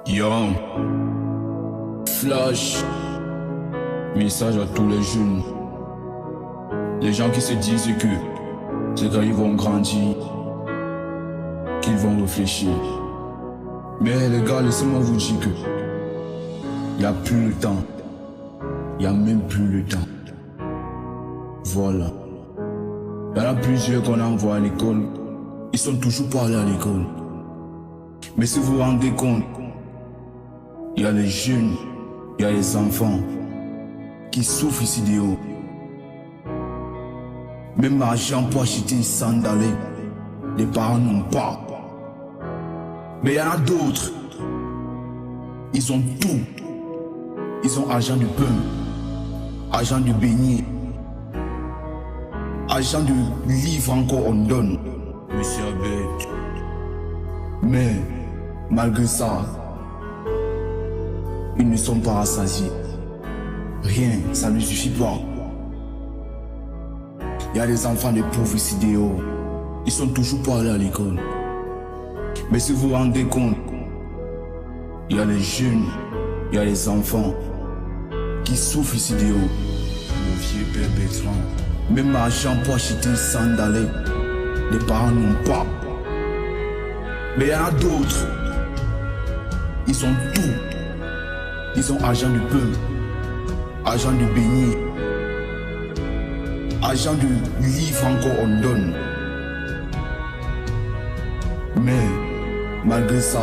Yo, flash, message à tous les jeunes. Les gens qui se disent que c'est quand ils vont grandir qu'ils vont réfléchir. Mais les gars, laissez-moi vous dire que il n'y a plus le temps. Il n'y a même plus le temps. Voilà. Il y en a plusieurs qu'on envoie à l'école. Ils sont toujours pas allés à l'école. Mais si vous vous rendez compte, il y a les jeunes, il y a les enfants qui souffrent ici de haut. Même l'argent pour acheter une sandale, les parents n'ont pas. Mais il y en a d'autres, ils ont tout. Ils ont argent du pain, argent du beignet, argent de livre encore on donne. Monsieur Abed. Mais malgré ça, ils ne sont pas rassasiés. Rien, ça ne suffit pas. Il y a des enfants de pauvres ici dehors. Ils sont toujours pas allés à l'école. Mais si vous vous rendez compte, il y a les jeunes, il y a les enfants qui souffrent ici dehors. Le vieux père Bertrand. Même l'argent pour acheter une sandale, les parents n'ont pas. Mais il y en a d'autres, ils ont tout. Ils ont argent du pain, argent du beignet, argent du livre encore on donne. Mais malgré ça,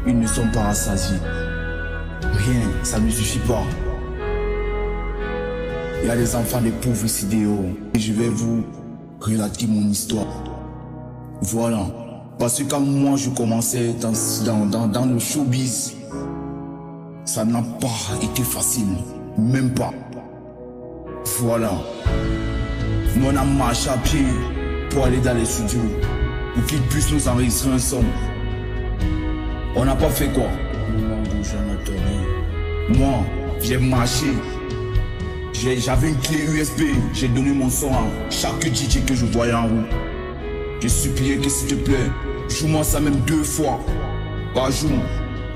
ils ne sont pas rassasiés. Rien, ça ne suffit pas. Il y a des enfants des pauvres ici dehors. Et je vais vous relater mon histoire. Voilà. Parce que quand moi je commençais dans le showbiz, ça n'a pas été facile. Même pas. Voilà. Nous on a marché à pied pour aller dans les studios. Pour qu'ils puissent nous enregistrer un son. On n'a pas fait quoi? Moi, j'ai marché. J'avais une clé USB. J'ai donné mon son à chaque DJ que je voyais en route. J'ai supplié que s'il te plaît, joue-moi ça même 2 fois par jour.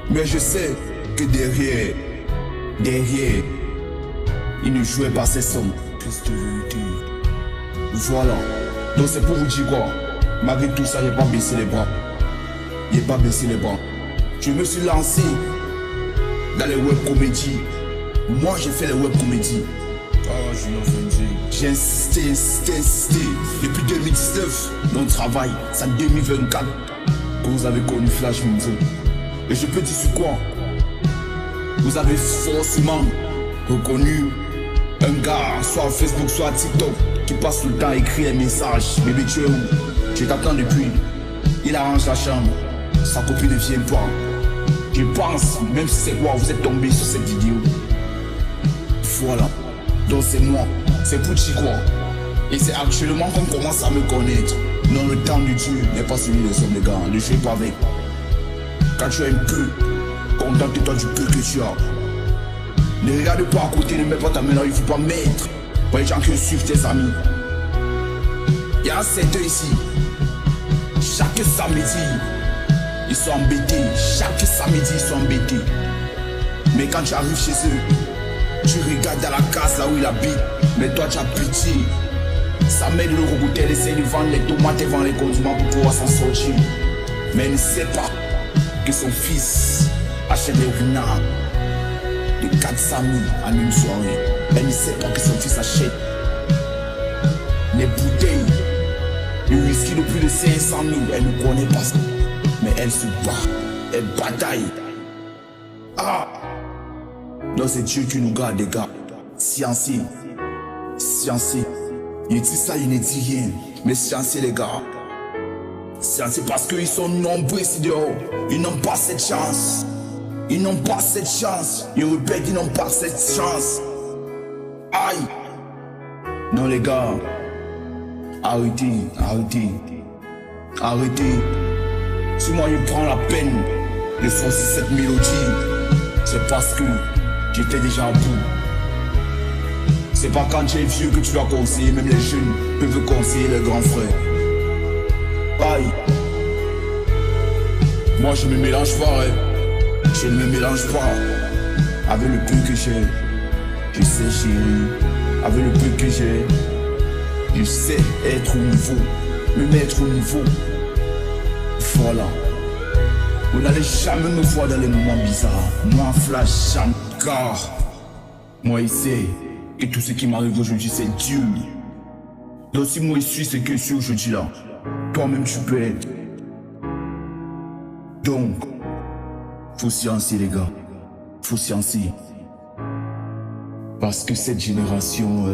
Mais je sais que derrière, il ne jouait pas ses sons. Voilà. Donc c'est pour vous dire quoi. Malgré tout ça, j'ai pas baissé les bras. J'ai pas baissé les bras. Je me suis lancé dans les web comédies. Moi, j'ai fait les web comédies. J'ai insisté. Depuis 2019, notre travail, c'est en 2024 que vous avez connu Flash Munzo. Et je peux dire sur quoi? Vous avez forcément reconnu un gars, soit à Facebook, soit à TikTok, qui passe tout le temps à écrire des messages. Bébé, tu es où? Je t'attends depuis. Il arrange la chambre. Sa copine ne vient pas. Je pense, même si c'est quoi, vous êtes tombé sur cette vidéo. Voilà. Donc c'est moi. C'est pour dire quoi. Et c'est actuellement qu'on commence à me connaître. Non, le temps du Dieu n'est pas celui des hommes, les gars. Ne jouez pas avec. Quand tu as un peu, contente-toi du peu que tu as. Ne regarde pas à côté, ne mets pas ta main là, il ne faut pas mettre. Pour les gens qui suivent tes amis. Il y a 7 ici. Chaque samedi, ils sont embêtés. Chaque samedi, ils sont embêtés. Mais quand tu arrives chez eux, tu regardes dans la case là où il habite. Mais toi, tu as pitié. Sa mère de l'euro elle essaie de vendre les tomates et vendre les condiments pour pouvoir s'en sortir. Mais elle ne sait pas que son fils achète des renards de 400 000 en une soirée. Elle ne sait pas que son fils achète les bouteilles de whisky de plus de 500 000. Elle ne connaît pas ça. Mais elle se bat. Elle bataille. Ah! Donc c'est Dieu qui nous garde, les gars. Sciencé. Il dit ça, il ne dit rien. Mais sciencé, les gars. Sciencé parce qu'ils sont nombreux ici dehors. Ils n'ont pas cette chance. Ils n'ont pas cette chance. Je répète, ils n'ont pas cette chance. Aïe. Non, les gars. Arrêtez. Si moi je prends la peine de sortir cette mélodie, c'est parce que j'étais déjà à bout. C'est pas quand tu es vieux que tu dois conseiller, même les jeunes peuvent conseiller les grands frères. Aïe. Moi je me mélange pas, je ne me mélange pas. Avec le peu que j'ai, je sais chérie. Avec le peu que j'ai, je sais être au niveau, me mettre au niveau. Voilà. Vous n'allez jamais me voir dans les moments bizarres. Moi flash jamais, car moi il sait que tout ce qui m'arrive aujourd'hui c'est Dieu. Donc si moi je suis ce que je suis aujourd'hui là, toi-même tu peux être. Donc, faut sciencer les gars, faut sciencer. Parce que cette génération,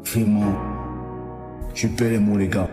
vraiment, je perds les mots les gars.